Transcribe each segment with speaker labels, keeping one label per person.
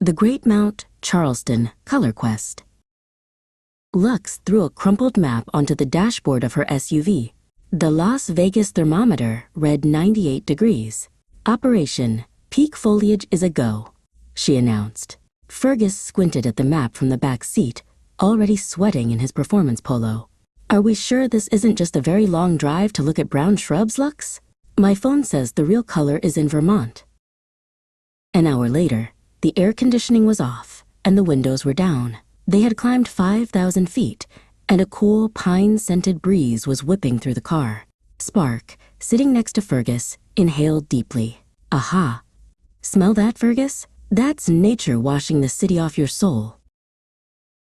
Speaker 1: The Great Mount, Charleston, Color Quest. Lux threw a crumpled map onto the dashboard of her SUV. The Las Vegas thermometer read 98 degrees. Operation Peak Foliage is a go, she announced. Fergus squinted at the map from the back seat, already sweating in his performance polo. Are we sure this isn't just a very long drive to look at brown shrubs, Lux? My phone says the real color is in Vermont. An hour later, the air conditioning was off and the windows were down. They had climbed 5,000 feet, and a cool, pine-scented breeze was whipping through the car. Spark, sitting next to Fergus, inhaled deeply. Aha! Smell that, Fergus? That's nature washing the city off your soul.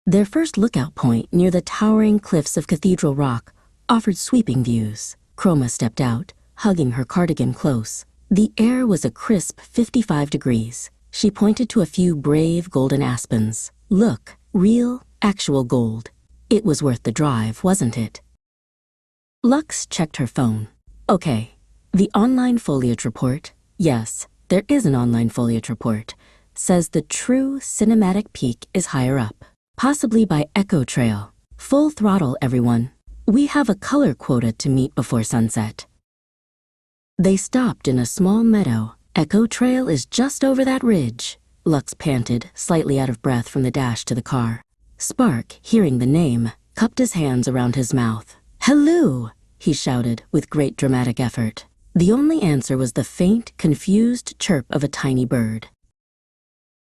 Speaker 1: Their first lookout point near the towering cliffs of Cathedral Rock offered sweeping views. Chroma stepped out, hugging her cardigan close. The air was a crisp 55 degrees. She pointed to a few brave golden aspens. Look, real, actual gold. It was worth the drive, wasn't it? Lux checked her phone. Okay, the online foliage report, yes, there is an online foliage report, says the true cinematic peak is higher up, possibly by Echo Trail. Full throttle, everyone. We have a color quota to meet before sunset. They stopped in a small meadow. Echo Trail is just over that ridge. Lux panted, slightly out of breath from the dash to the car. Spark, hearing the name, cupped his hands around his mouth. Hello, he shouted with great dramatic effort. The only answer was the faint, confused chirp of a tiny bird.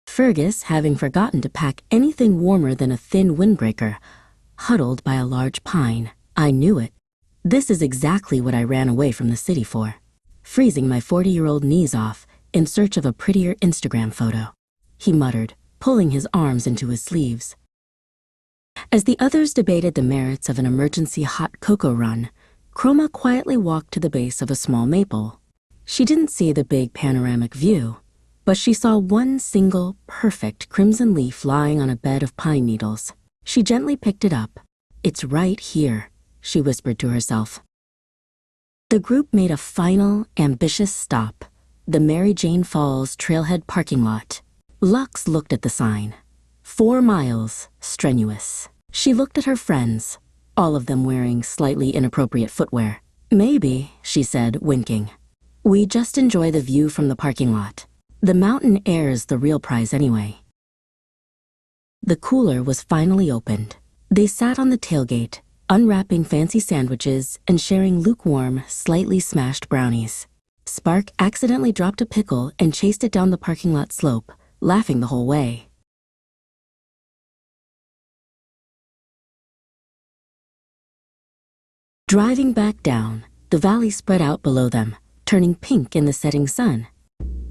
Speaker 1: Fergus, having forgotten to pack anything warmer than a thin windbreaker, huddled by a large pine. I knew it. This is exactly what I ran away from the city for. Freezing my 40-year-old knees off in search of a prettier Instagram photo, he muttered, pulling his arms into his sleeves. As the others debated the merits of an emergency hot cocoa run, Chroma quietly walked to the base of a small maple. She didn't see the big panoramic view, but she saw one single, perfect crimson leaf lying on a bed of pine needles. She gently picked it up. It's right here, she whispered to herself. The group made a final, ambitious stop, the Mary Jane Falls trailhead parking lot. Lux looked at the sign. 4 miles, strenuous. She looked at her friends, all of them wearing slightly inappropriate footwear. Maybe, she said, winking. We just enjoy the view from the parking lot. The mountain air's the real prize anyway. The cooler was finally opened. They sat on the tailgate, unwrapping fancy sandwiches and sharing lukewarm, slightly smashed brownies. Spark accidentally dropped a pickle and chased it down the parking lot slope, laughing the whole way. Driving back down, the valley spread out below them, turning pink in the setting sun.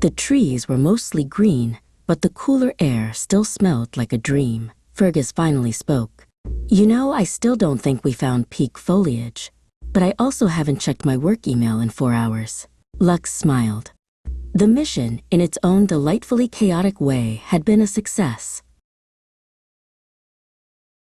Speaker 1: The trees were mostly green, but the cooler air still smelled like a dream. Fergus finally spoke. You know, I still don't think we found peak foliage, but I also haven't checked my work email in 4 hours. Lux smiled. The mission, in its own delightfully chaotic way, had been a success.